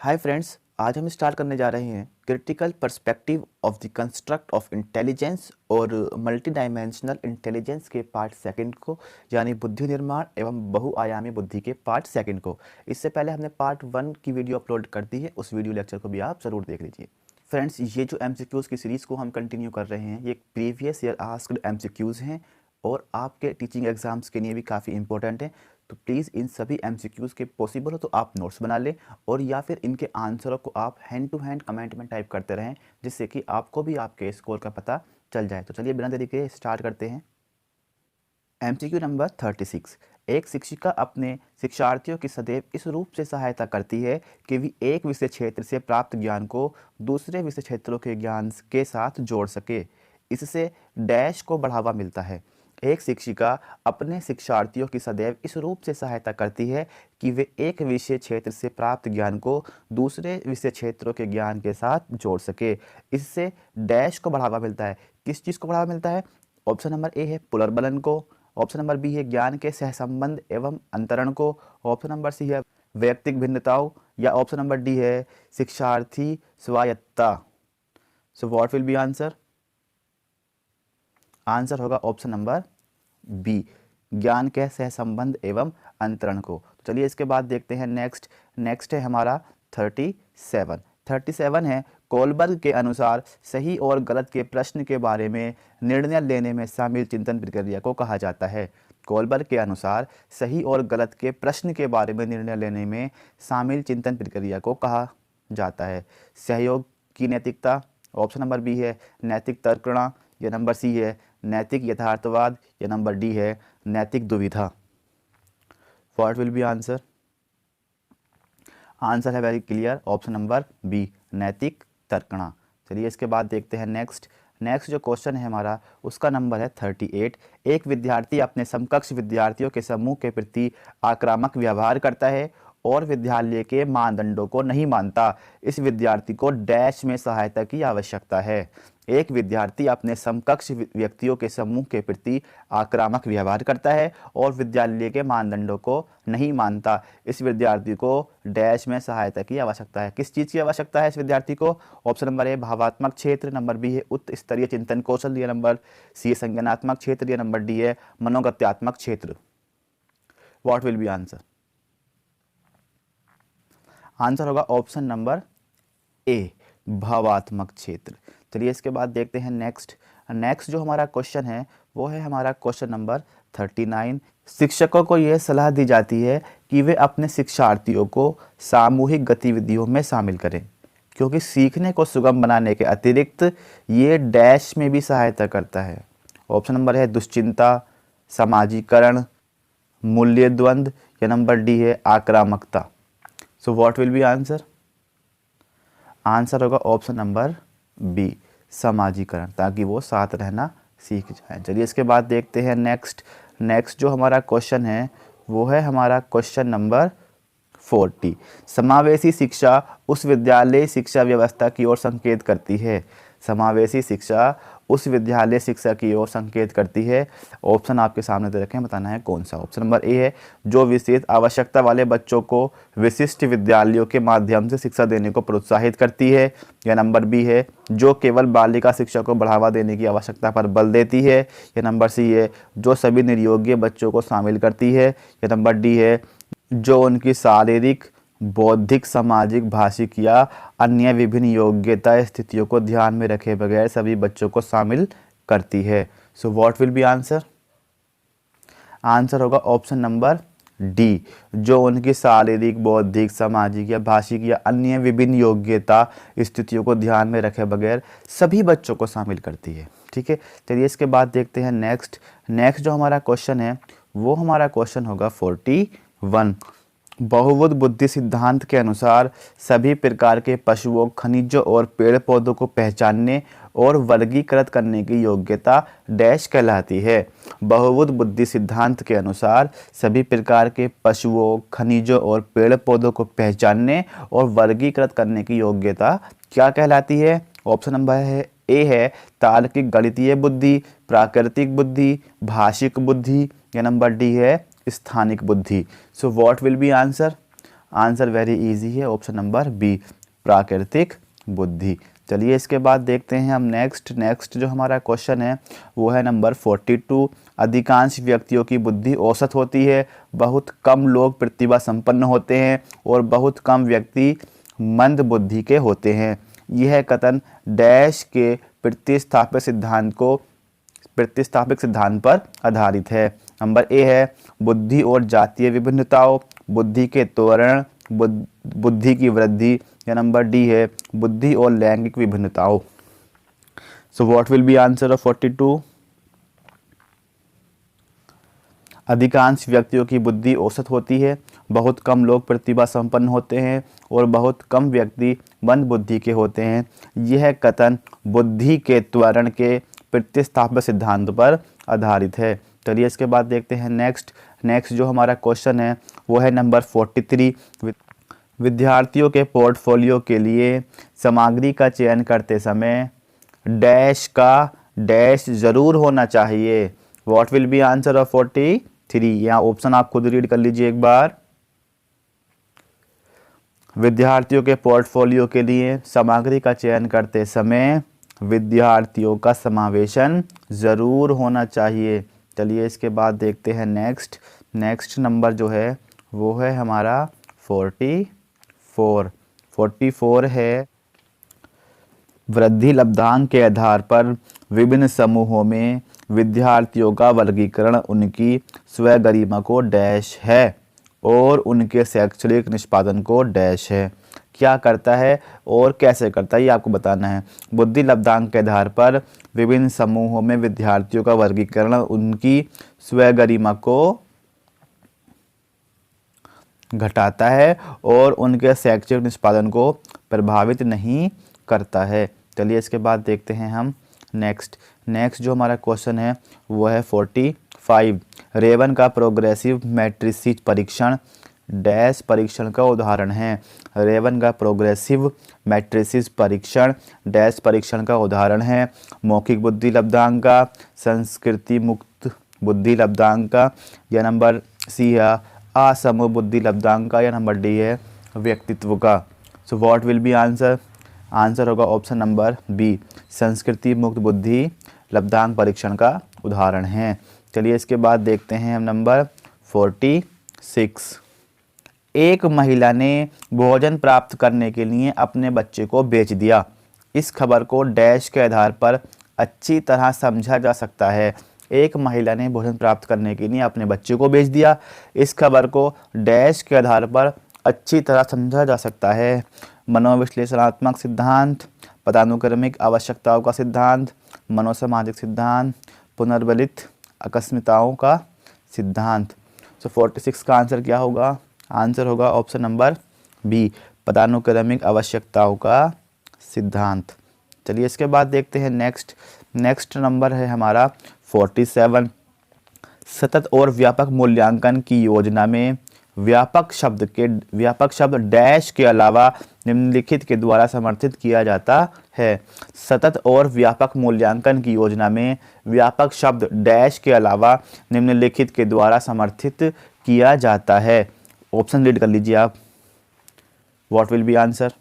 Hi friends, आज हम start करने जा रहे हैं critical perspective of the construct of intelligence और मल्टी डायमेंशनल इंटेलिजेंस के पार्ट सेकंड को, यानी बुद्धि निर्माण एवं बहुआयामी बुद्धि के पार्ट सेकंड को। इससे पहले हमने पार्ट 1 की वीडियो अपलोड कर दी है, उस वीडियो लेक्चर को भी आप ज़रूर देख लीजिए। फ्रेंड्स, ये जो एमसीक्यूज़ की सीरीज़ को हम कंटिन्यू कर रहे हैं, ये प्रीवियस ईयर आस्क्ड एमसीक्यूज़ हैं और आपके टीचिंग एग्जाम्स के लिए भी काफ़ी इंपॉर्टेंट है। तो प्लीज़ इन सभी एमसीक्यूज़ के पॉसिबल हो तो आप नोट्स बना लें और या फिर इनके आंसरों को आप हैंड टू हैंड कमेंट में टाइप करते रहें, जिससे कि आपको भी आपके स्कोर का पता चल जाए। तो चलिए बिना देरी के स्टार्ट करते हैं। MCQ number 36। एक शिक्षिका अपने शिक्षार्थियों की सदैव इस रूप से सहायता करती है कि वे एक विषय क्षेत्र से प्राप्त ज्ञान को दूसरे विषय क्षेत्रों के ज्ञान के साथ जोड़ सके। इससे डैश को बढ़ावा मिलता है। एक शिक्षिका अपने शिक्षार्थियों की सदैव इस रूप से सहायता करती है कि वे एक विषय क्षेत्र से प्राप्त ज्ञान को दूसरे विषय क्षेत्रों के ज्ञान के साथ जोड़ सके। इससे डैश को बढ़ावा मिलता है। किस चीज़ को बढ़ावा मिलता है? ऑप्शन नंबर ए है पुनर्बलन को, ऑप्शन नंबर बी है ज्ञान के सहसंबंध एवं अंतरण को, ऑप्शन नंबर सी है वैयक्तिक भिन्नताओं, या ऑप्शन नंबर डी है शिक्षार्थी स्वायत्तता। So what will be answer? Answer होगा ऑप्शन नंबर बी, ज्ञान के सहसंबंध एवं अंतरण को। तो चलिए इसके बाद देखते हैं नेक्स्ट है हमारा 37 है कोलबर्ग के अनुसार सही और गलत के प्रश्न के बारे में निर्णय लेने में शामिल चिंतन प्रक्रिया को कहा जाता है। कोलबर्ग के अनुसार सही और गलत के प्रश्न के बारे में निर्णय लेने में शामिल चिंतन प्रक्रिया को कहा जाता है। सहयोग की नैतिकता, ऑप्शन नंबर बी है नैतिक तर्कणा, या नंबर सी है नैतिक यथार्थवाद, या नंबर डी है नैतिक दुविधा। What will be answer? Answer है very clear, option number B नैतिक तर्कणा। चलिए इसके बाद देखते हैं नेक्स्ट जो क्वेश्चन है हमारा, उसका नंबर है 38। एक विद्यार्थी अपने समकक्ष विद्यार्थियों के समूह के प्रति आक्रामक व्यवहार करता है और विद्यालय के मानदंडों को नहीं मानता। इस विद्यार्थी को डैश में सहायता की आवश्यकता है। एक विद्यार्थी अपने समकक्ष व्यक्तियों के समूह के प्रति आक्रामक व्यवहार करता है और विद्यालय के मानदंडों को नहीं मानता। इस विद्यार्थी को डैश में सहायता की आवश्यकता है। किस चीज़ की आवश्यकता है इस विद्यार्थी को? ऑप्शन नंबर ए भावात्मक क्षेत्र, नंबर बी है उच्च स्तरीय चिंतन कौशल, या नंबर सी है संज्ञानात्मक क्षेत्र, या नंबर डी है मनोगत्यात्मक क्षेत्र। What will be answer? Answer होगा ऑप्शन नंबर ए भावात्मक क्षेत्र। चलिए इसके बाद देखते हैं नेक्स्ट जो हमारा क्वेश्चन है वो है हमारा क्वेश्चन नंबर 39। शिक्षकों को यह सलाह दी जाती है कि वे अपने शिक्षार्थियों को सामूहिक गतिविधियों में शामिल करें, क्योंकि सीखने को सुगम बनाने के अतिरिक्त ये डैश में भी सहायता करता है। ऑप्शन नंबर है दुश्चिंता, समाजीकरण, मूल्य द्वंद्व, या नंबर डी है आक्रामकता। So what will be answer? Answer होगा ऑप्शन नंबर बी समाजीकरण, ताकि वो साथ रहना सीख जाए। चलिए इसके बाद देखते हैं नेक्स्ट जो हमारा क्वेश्चन है वो है हमारा क्वेश्चन नंबर 40। समावेशी शिक्षा उस विद्यालय शिक्षा व्यवस्था की ओर संकेत करती है। समावेशी शिक्षा उस विद्यालय शिक्षा की ओर संकेत करती है। ऑप्शन आपके सामने दे रखे हैं, बताना है कौन सा। ऑप्शन नंबर ए है जो विशेष आवश्यकता वाले बच्चों को विशिष्ट विद्यालयों के माध्यम से शिक्षा देने को प्रोत्साहित करती है, या नंबर बी है जो केवल बालिका शिक्षा को बढ़ावा देने की आवश्यकता पर बल देती है, या नंबर सी है जो सभी निर्योग्य बच्चों को शामिल करती है, या नंबर डी है जो उनकी शारीरिक, बौद्धिक, सामाजिक, भाषिक या अन्य विभिन्न योग्यता स्थितियों को ध्यान में रखे बगैर सभी बच्चों को शामिल करती है। So what will be answer? Answer होगा ऑप्शन नंबर डी जो उनकी शारीरिक, बौद्धिक, सामाजिक या भाषिक या अन्य विभिन्न योग्यता स्थितियों को ध्यान में रखे बगैर सभी बच्चों को शामिल करती है। ठीक है, चलिए इसके बाद देखते हैं नेक्स्ट जो हमारा क्वेश्चन है वो हमारा क्वेश्चन होगा 41। बहुबुद्ध बुद्धि सिद्धांत के अनुसार सभी प्रकार के पशुओं, खनिजों और पेड़ पौधों को पहचानने और वर्गीकृत करने की योग्यता डैश कहलाती है। बहुबुद्ध बुद्धि सिद्धांत के अनुसार सभी प्रकार के पशुओं, खनिजों और पेड़ पौधों को पहचानने और वर्गीकृत करने की योग्यता क्या कहलाती है? ऑप्शन नंबर ए है तार्किक गणितीय बुद्धि, प्राकृतिक बुद्धि, भाषिक बुद्धि, या नंबर डी है स्थानिक बुद्धि। So what will be answer? Answer very easy है, ऑप्शन नंबर बी, प्राकृतिक बुद्धि। चलिए इसके बाद देखते हैं हम नेक्स्ट जो हमारा क्वेश्चन है वो है नंबर 42। अधिकांश व्यक्तियों की बुद्धि औसत होती है, बहुत कम लोग प्रतिभा संपन्न होते हैं और बहुत कम व्यक्ति मंद बुद्धि के होते हैं। यह कथन डैश के प्रतिस्थापित सिद्धांत पर आधारित है। नंबर ए है बुद्धि और जातीय विभिन्नताओं, बुद्धि के त्वरण, बुद्धि की वृद्धि, या नंबर डी है बुद्धि और लैंगिक विभिन्नताओं। So what will be answer of 42? अधिकांश व्यक्तियों की बुद्धि औसत होती है, बहुत कम लोग प्रतिभा संपन्न होते हैं और बहुत कम व्यक्ति मंद बुद्धि के होते हैं। यह कथन बुद्धि के त्वरण के प्रतिस्थापित सिद्धांत पर आधारित है। चलिए इसके बाद देखते हैं नेक्स्ट जो हमारा क्वेश्चन है वो है नंबर 43। विद्यार्थियों के पोर्टफोलियो के लिए सामग्री का चयन करते समय डैश का डैश जरूर होना चाहिए। What will be answer of 43? यहाँ ऑप्शन आप खुद रीड कर लीजिए एक बार। विद्यार्थियों के पोर्टफोलियो के लिए सामग्री का चयन करते समय विद्यार्थियों का समावेशन जरूर होना चाहिए। चलिए इसके बाद देखते हैं नेक्स्ट नंबर जो है वो है हमारा 44 है। वृद्धि लब्धांक के आधार पर विभिन्न समूहों में विद्यार्थियों का वर्गीकरण उनकी स्वगरिमा को डैश है और उनके शैक्षणिक निष्पादन को डैश है। क्या करता है और कैसे करता है ये आपको बताना है। बुद्धि लब्धांक के आधार पर विभिन्न समूहों में विद्यार्थियों का वर्गीकरण उनकी स्वगरिमा को घटाता है और उनके शैक्षणिक निष्पादन को प्रभावित नहीं करता है। चलिए इसके बाद देखते हैं हम नेक्स्ट जो हमारा क्वेश्चन है वो है 45। रेवन का प्रोग्रेसिव मैट्रिसेस परीक्षण डैश परीक्षण का उदाहरण है। रेवन का प्रोग्रेसिव मैट्रिसेस परीक्षण डैश परीक्षण का उदाहरण है। मौखिक बुद्धि लब्धांक का, संस्कृति मुक्त बुद्धि लब्धांक का, या नंबर सी है असमूह बुद्धि लब्धांक का, या नंबर डी है व्यक्तित्व का। So what will be answer होगा ऑप्शन नंबर बी, संस्कृति मुक्त बुद्धि लब्धांक परीक्षण का उदाहरण है। चलिए इसके बाद देखते हैं हम नंबर 46। एक महिला ने भोजन प्राप्त करने के लिए अपने बच्चे को बेच दिया। इस खबर को डैश के आधार पर अच्छी तरह समझा जा सकता है। एक महिला ने भोजन प्राप्त करने के लिए अपने बच्चे को बेच दिया। इस खबर को डैश के आधार पर अच्छी तरह समझा जा सकता है। मनोविश्लेषणात्मक सिद्धांत, पदानुक्रमिक आवश्यकताओं का सिद्धांत, मनोसामाजिक सिद्धांत, पुनर्बलित अकस्मिकताओं का सिद्धांत। सो 46 का आंसर क्या होगा? आंसर होगा ऑप्शन नंबर बी, पदानुक्रमिक आवश्यकताओं का सिद्धांत। चलिए इसके बाद देखते हैं नेक्स्ट नंबर है हमारा 47। सतत और व्यापक मूल्यांकन की योजना में व्यापक शब्द डैश के अलावा निम्नलिखित के द्वारा समर्थित किया जाता है। सतत और व्यापक मूल्यांकन की योजना में व्यापक शब्द डैश के अलावा निम्नलिखित के द्वारा समर्थित किया जाता है। ऑप्शन रीड कर लीजिए आप। What will be answer?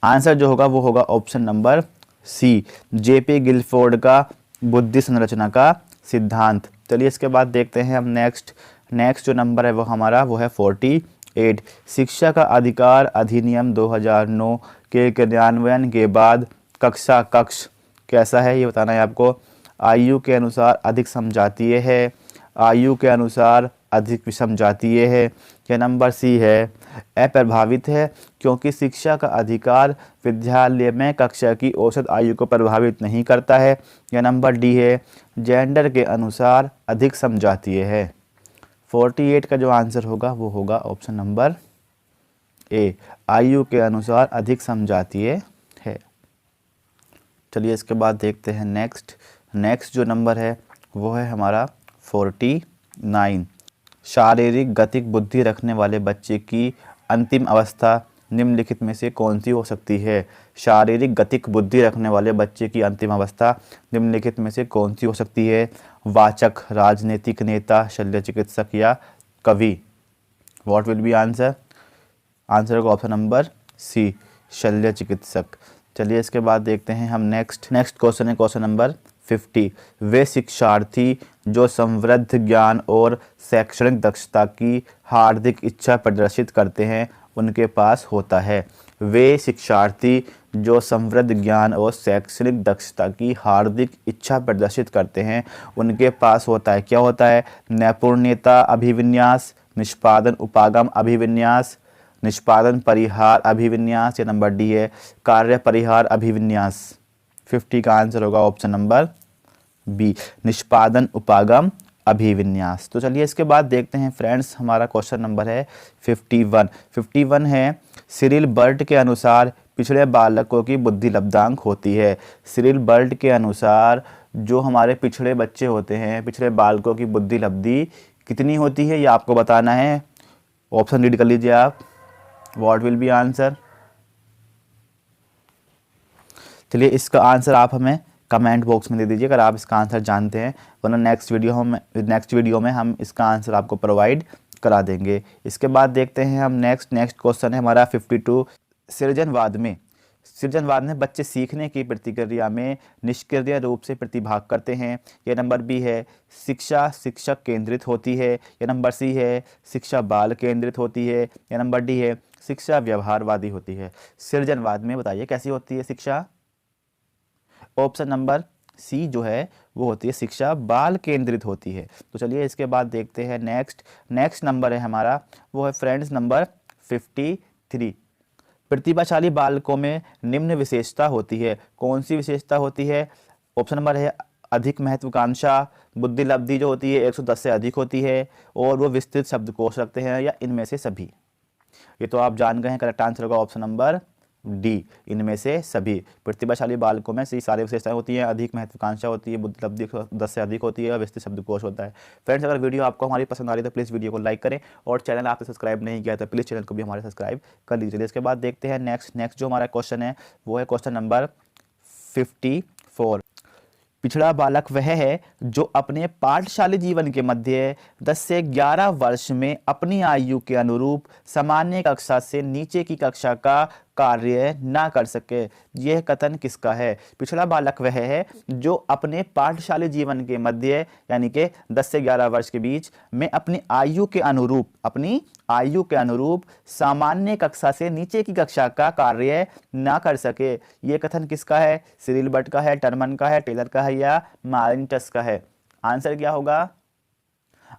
Answer जो होगा वो होगा option number C, JP Guilford का बुद्धि संरचना का सिद्धांत। चलिए इसके बाद देखते हैं हम नेक्स्ट जो नंबर है वो हमारा वो है 48। शिक्षा का अधिकार अधिनियम 2009 के क्रियान्वयन के बाद कक्ष कैसा है ये बताना है आपको। आयु के अनुसार अधिक समजातीय है, आयु के अनुसार अधिक विषमजातीय है, या नंबर सी है अप्रभावित है क्योंकि शिक्षा का अधिकार विद्यालय में कक्षा की औसत आयु को प्रभावित नहीं करता है, या नंबर डी है जेंडर के अनुसार अधिक समजातीय है। 48 का जो आंसर होगा वो होगा ऑप्शन नंबर ए, आयु के अनुसार अधिक समजातीय है। चलिए इसके बाद देखते हैं नेक्स्ट जो नंबर है वो है हमारा 49। शारीरिक गतिक बुद्धि रखने वाले बच्चे की अंतिम अवस्था निम्नलिखित में से कौन सी हो सकती है? शारीरिक गतिक बुद्धि रखने वाले बच्चे की अंतिम अवस्था निम्नलिखित में से कौन सी हो सकती है? वाचक, राजनीतिक नेता, शल्य चिकित्सक या कवि? What will be answer? Answer होगा ऑप्शन नंबर सी, शल्य चिकित्सक। चलिए इसके बाद देखते हैं हम नेक्स्ट क्वेश्चन है क्वेश्चन नंबर 50। वे शिक्षार्थी जो समृद्ध ज्ञान और शैक्षणिक दक्षता की हार्दिक इच्छा प्रदर्शित करते हैं उनके पास होता है। वे शिक्षार्थी जो समृद्ध ज्ञान और शैक्षणिक दक्षता की हार्दिक इच्छा प्रदर्शित करते हैं उनके पास होता है। क्या होता है? नैपुण्यता अभिविन्यास, निष्पादन उपागम अभिविन्यास, निष्पादन परिहार अभिविन्यास, या नंबर डी है कार्य परिहार अभिविन्यास। 50 का आंसर होगा ऑप्शन नंबर बी, निष्पादन उपागम अभिविन्यास। तो चलिए इसके बाद देखते हैं फ्रेंड्स, हमारा क्वेश्चन नंबर है 51 है सिरिल बर्ट के अनुसार पिछड़े बालकों की बुद्धि लब्धांक होती है। सिरिल बर्ट के अनुसार जो हमारे पिछड़े बच्चे होते हैं, पिछड़े बालकों की बुद्धि लब्धि कितनी होती है, ये आपको बताना है। ऑप्शन रीड कर लीजिए आप। What will be answer? चलिए इसका आंसर आप हमें कमेंट बॉक्स में दे दीजिए अगर आप इसका आंसर जानते हैं, वरना नेक्स्ट वीडियो में हम इसका आंसर आपको प्रोवाइड करा देंगे। इसके बाद देखते हैं हम नेक्स्ट क्वेश्चन है हमारा 52। सृजनवाद में बच्चे सीखने की प्रतिक्रिया में निष्क्रिय रूप से प्रतिभाग करते हैं। यह नंबर बी है शिक्षा शिक्षक केंद्रित होती है, या नंबर सी है शिक्षा बाल केंद्रित होती है, या नंबर डी है शिक्षा व्यवहारवादी होती है। सृजनवाद में बताइए कैसी होती है शिक्षा? ऑप्शन नंबर सी जो है वो होती है शिक्षा बाल केंद्रित होती है। तो चलिए इसके बाद देखते हैं नेक्स्ट नंबर है हमारा, वो है फ्रेंड्स नंबर 53। प्रतिभाशाली बालकों में निम्न विशेषता होती है। कौन सी विशेषता होती है? ऑप्शन नंबर है अधिक महत्वाकांक्षा, बुद्धि लब्धि जो होती है 110 से अधिक होती है, और वो विस्तृत शब्दकोश रखते हैं, या इनमें से सभी। ये तो आप जान गए हैं, करेक्ट आंसर होगा ऑप्शन नंबर डी, इनमें से सभी। प्रतिभाशाली बालकों में सारी विशेषताएं होती हैं, अधिक महत्वाकांक्षा होती है, बुद्धि लब्धि 10 से अधिक होती है, और विस्तृत शब्दकोश होता है। फ्रेंड्स अगर वीडियो आपको हमारी पसंद आ रही है तो प्लीज़ वीडियो को लाइक करें, और चैनल आपने सब्सक्राइब नहीं किया तो प्लीज़ चैनल को भी हमारे सब्सक्राइब कर लीजिए। इसके बाद देखते हैं नेक्स्ट जो हमारा क्वेश्चन है वो है क्वेश्चन नंबर 54। पिछड़ा बालक वह है जो अपने पाठशाली जीवन के मध्य 10 से 11 वर्ष में अपनी आयु के अनुरूप सामान्य कक्षा से नीचे की कक्षा का कार्य ना कर सके। यह कथन किसका है? पिछड़ा बालक वह है जो अपने पाठशाली जीवन के मध्य यानी कि 10 से 11 वर्ष के बीच में अपनी आयु के अनुरूप सामान्य कक्षा से नीचे की कक्षा का कार्य ना कर सके। यह कथन किसका है? सिरिल बर्ट का है, टर्मन का है, टेलर का है, या मार्टिन्स का है? आंसर क्या होगा?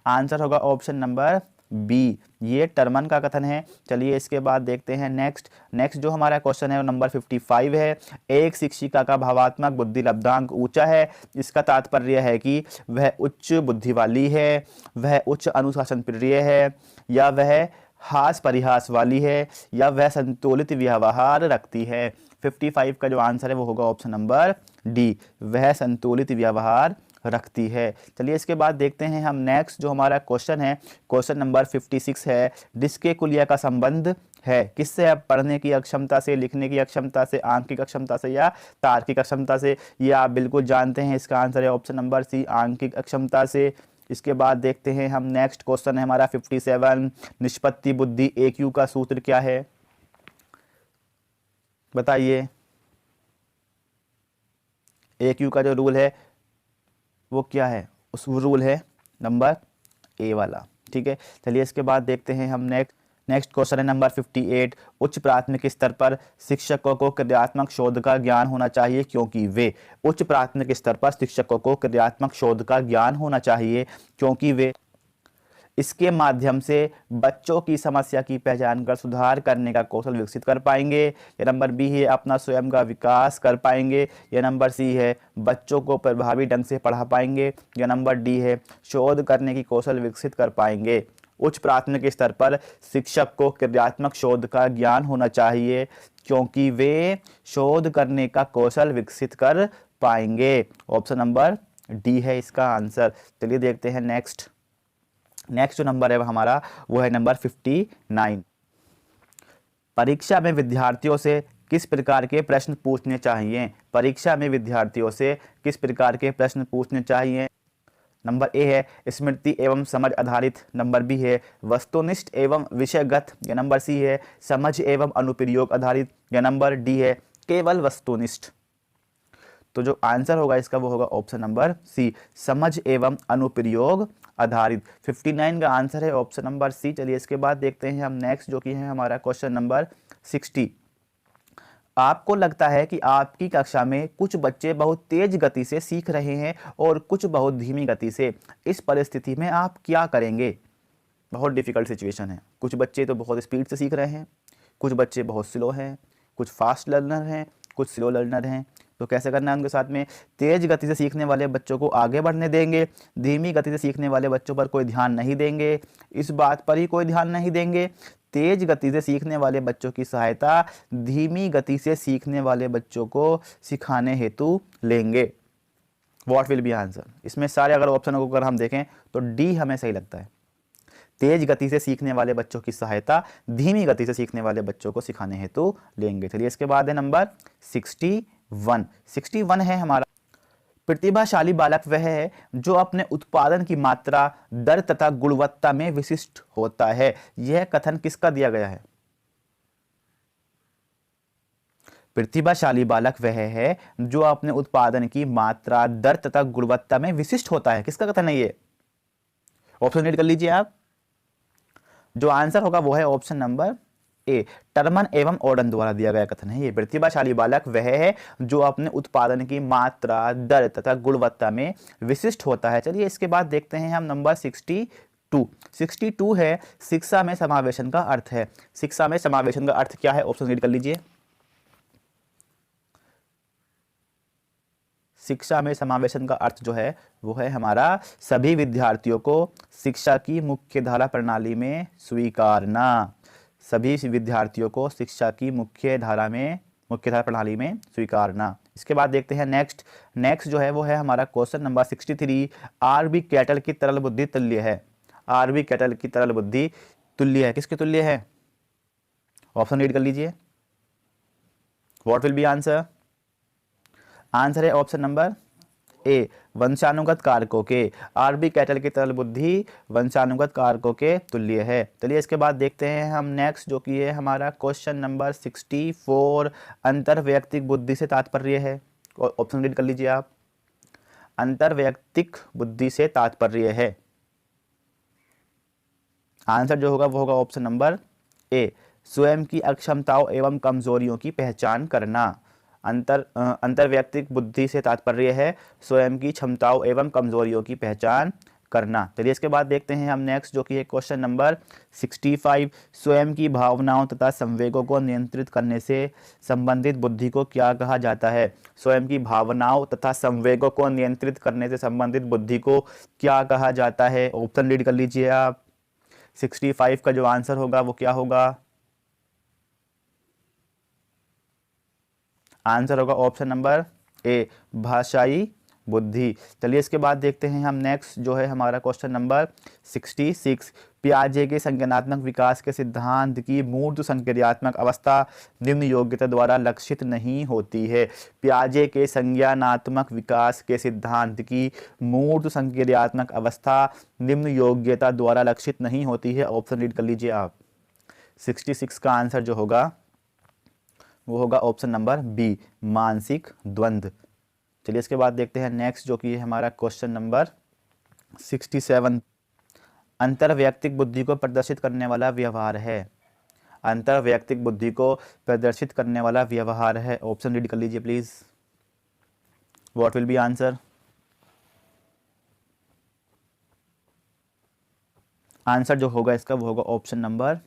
आंसर होगा ऑप्शन नंबर बी, ये टर्मन का कथन है। चलिए इसके बाद देखते हैं नेक्स्ट जो हमारा क्वेश्चन है वो नंबर 55 है। एक शिक्षिका का भावात्मक बुद्धि लब्धांक ऊंचा है, इसका तात्पर्य है कि वह उच्च बुद्धि वाली है, वह उच्च अनुशासन प्रिय है, या वह हास परिहास वाली है, या वह संतुलित व्यवहार रखती है। 55 का जो आंसर है वो होगा ऑप्शन नंबर डी, वह संतुलित व्यवहार रखती है। चलिए इसके बाद देखते हैं हम नेक्स्ट जो हमारा क्वेश्चन है क्वेश्चन नंबर 56 है। डिस्कैलकुलिया का संबंध है किससे? अब पढ़ने की अक्षमता से, लिखने की अक्षमता से, आंकिक अक्षमता से, या तार्किक अक्षमता से? ये आप बिल्कुल जानते हैं, इसका आंसर है ऑप्शन नंबर सी, आंकिक अक्षमता से। इसके बाद देखते हैं हम नेक्स्ट क्वेश्चन है हमारा 57। निष्पत्ति बुद्धि AQ का सूत्र क्या है? बताइए। AQ का जो रूल है वो क्या है? उस रूल है नंबर ए वाला, ठीक है। चलिए इसके बाद देखते हैं हम नेक्स्ट क्वेश्चन है नंबर 58। उच्च प्राथमिक स्तर पर शिक्षकों को क्रियात्मक शोध का ज्ञान होना चाहिए क्योंकि वे उच्च प्राथमिक स्तर पर शिक्षकों को क्रियात्मक शोध का ज्ञान होना चाहिए क्योंकि वे इसके माध्यम से बच्चों की समस्या की पहचान कर सुधार करने का कौशल विकसित कर पाएंगे। या नंबर बी है अपना स्वयं का विकास कर पाएंगे, या नंबर सी है बच्चों को प्रभावी ढंग से पढ़ा पाएंगे, या नंबर डी है शोध करने की कौशल विकसित कर पाएंगे। उच्च प्राथमिक स्तर पर शिक्षक को क्रियात्मक शोध का ज्ञान होना चाहिए क्योंकि वे शोध करने का कौशल विकसित कर पाएंगे। ऑप्शन नंबर डी है इसका आंसर। चलिए देखते हैं नेक्स्ट जो नंबर है हमारा वो है नंबर 59। परीक्षा में विद्यार्थियों से किस प्रकार के प्रश्न पूछने चाहिए? परीक्षा में विद्यार्थियों से किस प्रकार के प्रश्न पूछने चाहिए? नंबर ए है स्मृति एवं समझ आधारित, नंबर बी है वस्तुनिष्ठ एवं विषयगत, या नंबर सी है समझ एवं अनुप्रयोग आधारित, या नंबर डी है केवल वस्तुनिष्ठ। तो जो आंसर होगा इसका वो होगा ऑप्शन नंबर सी, समझ एवं अनुप्रयोग आधारित। 59 का आंसर है ऑप्शन नंबर सी। चलिए इसके बाद देखते हैं हम नेक्स्ट जो कि है हमारा क्वेश्चन नंबर 60। आपको लगता है कि आपकी कक्षा में कुछ बच्चे बहुत तेज गति से सीख रहे हैं और कुछ बहुत धीमी गति से। इस परिस्थिति में आप क्या करेंगे? बहुत डिफिकल्ट सिचुएशन है। कुछ बच्चे तो बहुत स्पीड से सीख रहे हैं, कुछ बच्चे बहुत स्लो हैं, कुछ फास्ट लर्नर हैं, कुछ स्लो लर्नर हैं। तो कैसे करना है उनके साथ में? तेज गति से सीखने वाले बच्चों को आगे बढ़ने देंगे, धीमी गति से सीखने वाले बच्चों पर कोई ध्यान नहीं देंगे, इस बात पर ही कोई ध्यान नहीं देंगे। तेज गति से सीखने वाले बच्चों की सहायता धीमी गति से सीखने वाले बच्चों को सिखाने हेतु लेंगे। What will be answer? इसमें सारे अगर ऑप्शनों को अगर हम देखें तो डी हमें सही लगता है। तेज गति से सीखने वाले बच्चों की सहायता धीमी गति से सीखने वाले बच्चों को सिखाने हेतु लेंगे। चलिए इसके बाद है नंबर 61। 61 है हमारा, प्रतिभाशाली बालक वह है जो अपने उत्पादन की मात्रा, दर तथा गुणवत्ता में विशिष्ट होता है। यह कथन किसका दिया गया है? प्रतिभाशाली बालक वह है जो अपने उत्पादन की मात्रा, दर तथा गुणवत्ता में विशिष्ट होता है। किसका कथन है ये? ऑप्शन रीड कर लीजिए आप। जो आंसर होगा वो है ऑप्शन नंबर ए, टर्मन एवं ऑर्डन द्वारा दिया गया कथन है ये। प्रतिभाशाली बालक वह है जो अपने उत्पादन की मात्रा, दर तथा गुणवत्ता में विशिष्ट होता है। चलिए इसके बाद देखते हैं हम नंबर 62। 62 है शिक्षा में समावेशन का अर्थ है। शिक्षा में समावेशन का अर्थ क्या है? ऑप्शन रीड कर लीजिए। शिक्षा में समावेशन का अर्थ जो है वो है हमारा सभी विद्यार्थियों को शिक्षा की मुख्य धारा प्रणाली में स्वीकारना। सभी विद्यार्थियों को शिक्षा की मुख्य धारा प्रणाली में स्वीकारना। इसके बाद देखते हैं नेक्स्ट जो है वो है हमारा क्वेश्चन नंबर 63। आरबी कैटल की तरल बुद्धि तुल्य है। आरबी कैटल की तरल बुद्धि तुल्य है, किसके तुल्य है? ऑप्शन रीड कर लीजिए। What will be answer? Answer है ऑप्शन नंबर ए, वंशानुगत कारकों के। आरबी कैटल की तरल बुद्धि वंशानुगत कारकों के तुल्य है। चलिए इसके बाद देखते हैं हम नेक्स्ट जो कि है हमारा क्वेश्चन नंबर 64। अंतर्वैयक्तिक बुद्धि से तात्पर्य है। ऑप्शन रीड कर लीजिए आप। अंतर्वैयक्तिक बुद्धि से तात्पर्य है, आंसर जो होगा वो होगा ऑप्शन नंबर ए, स्वयं की अक्षमताओं एवं कमजोरियों की पहचान करना। अंतर्वैयक्तिक बुद्धि से तात्पर्य है स्वयं की क्षमताओं एवं कमजोरियों की पहचान करना। चलिए इसके बाद देखते हैं हम नेक्स्ट जो कि है क्वेश्चन नंबर 65। स्वयं की भावनाओं तथा संवेगों को नियंत्रित करने से संबंधित बुद्धि को क्या कहा जाता है? स्वयं की भावनाओं तथा संवेगों को नियंत्रित करने से संबंधित बुद्धि को क्या कहा जाता है? ऑप्शन रीड कर लीजिए आप। 65 का जो आंसर होगा वो क्या होगा? आंसर होगा ऑप्शन नंबर ए, भाषाई बुद्धि। चलिए इसके बाद देखते हैं हम नेक्स्ट जो है हमारा क्वेश्चन नंबर 66। पियाजे के संज्ञानात्मक विकास के सिद्धांत की मूर्त संक्रियात्मक अवस्था निम्न योग्यता द्वारा लक्षित नहीं होती है। पियाजे के संज्ञानात्मक विकास के सिद्धांत की मूर्त संक्रियात्मक अवस्था निम्न योग्यता द्वारा लक्षित नहीं होती है। ऑप्शन रीड कर लीजिए आप। 66 का आंसर जो होगा वो होगा ऑप्शन नंबर बी, मानसिक द्वंद्व। चलिए इसके बाद देखते हैं नेक्स्ट जो कि हमारा क्वेश्चन नंबर 67। अंतर्वैयक्तिक बुद्धि को प्रदर्शित करने वाला व्यवहार है। अंतर्वैयक्तिक बुद्धि को प्रदर्शित करने वाला व्यवहार है। ऑप्शन रीड कर लीजिए please. What will be answer? Answer जो होगा इसका वो होगा ऑप्शन नंबर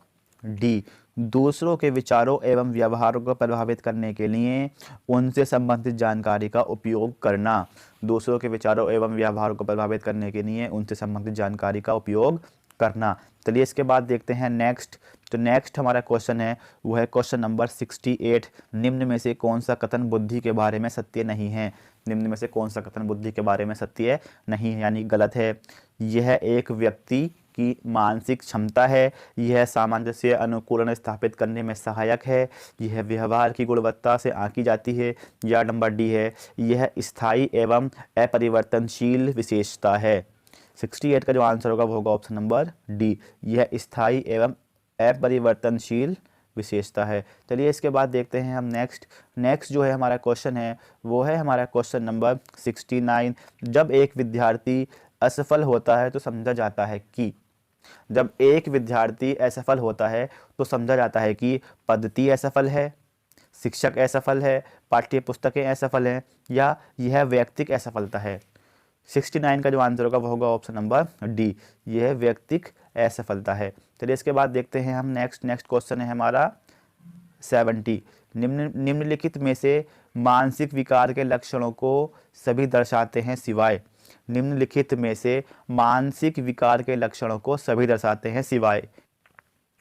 डी, दूसरों के विचारों एवं व्यवहारों को प्रभावित करने के लिए उनसे संबंधित जानकारी का उपयोग करना। दूसरों के विचारों एवं व्यवहारों को प्रभावित करने के लिए उनसे संबंधित जानकारी का उपयोग करना। चलिए इसके बाद देखते हैं नेक्स्ट। तो नेक्स्ट हमारा क्वेश्चन है वो है क्वेश्चन नंबर 68। निम्न में से कौन सा कथन बुद्धि के बारे में सत्य नहीं है? निम्न में से कौन सा कथन बुद्धि के बारे में सत्य नहीं है यानी गलत है? यह एक व्यक्ति की मानसिक क्षमता है, यह सामंजस्य अनुकूलन स्थापित करने में सहायक है, यह व्यवहार की गुणवत्ता से आंकी जाती है, या नंबर डी है यह स्थायी एवं अपरिवर्तनशील विशेषता है। 68 का जो आंसर होगा वो होगा ऑप्शन नंबर डी, यह स्थायी एवं अपरिवर्तनशील विशेषता है। चलिए इसके बाद देखते हैं हम नेक्स्ट जो है हमारा क्वेश्चन है वो है हमारा क्वेश्चन नंबर 69। जब एक विद्यार्थी असफल होता है तो समझा जाता है कि, जब एक विद्यार्थी असफल होता है तो समझा जाता है कि पद्धति असफल है, शिक्षक असफल है, पाठ्य पुस्तकें असफल हैं, या यह व्यक्तिक असफलता है। 69 का जो आंसर होगा वो होगा ऑप्शन नंबर डी, यह व्यक्तिक असफलता है। चलिए इसके बाद देखते हैं हम नेक्स्ट क्वेश्चन है हमारा 70। निम्नलिखित में से मानसिक विकार के लक्षणों को सभी दर्शाते हैं सिवाय, निम्नलिखित में से मानसिक विकार के लक्षणों को सभी दर्शाते हैं सिवाय।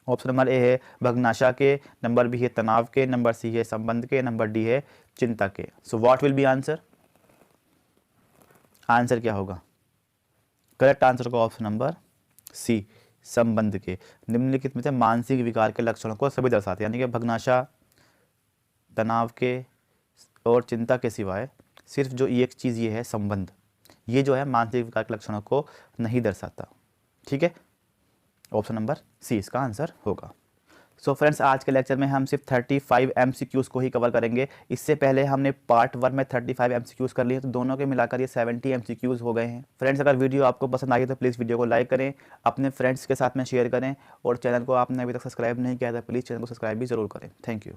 ऑप्शन नंबर ए है भग्नाशा के, नंबर बी है तनाव के, नंबर सी है संबंध के, नंबर डी है चिंता के। So what will be answer? Answer क्या होगा? करेक्ट आंसर होगा ऑप्शन नंबर सी, संबंध के। निम्नलिखित में से मानसिक विकार के लक्षणों को सभी दर्शाते हैं, यानी कि भग्नाशा, तनाव के और चिंता के सिवाय सिर्फ जो एक चीज़ ये है संबंध, ये जो है मानसिक विकार के लक्षणों को नहीं दर्शाता। ठीक है, ऑप्शन नंबर सी इसका आंसर होगा। सो फ्रेंड्स, आज के लेक्चर में हम सिर्फ 35 MCQs को ही कवर करेंगे। इससे पहले हमने पार्ट 1 में 35 MCQs कर लिए, तो दोनों के मिलाकर ये 70 MCQs हो गए हैं। फ्रेंड्स, अगर वीडियो आपको पसंद आई तो प्लीज़ वीडियो को लाइक करें, अपने फ्रेंड्स के साथ में शेयर करें, और चैनल को आपने अभी तक सब्सक्राइब नहीं किया तो प्लीज़ चैनल को सब्सक्राइब भी ज़रूर करें। Thank you.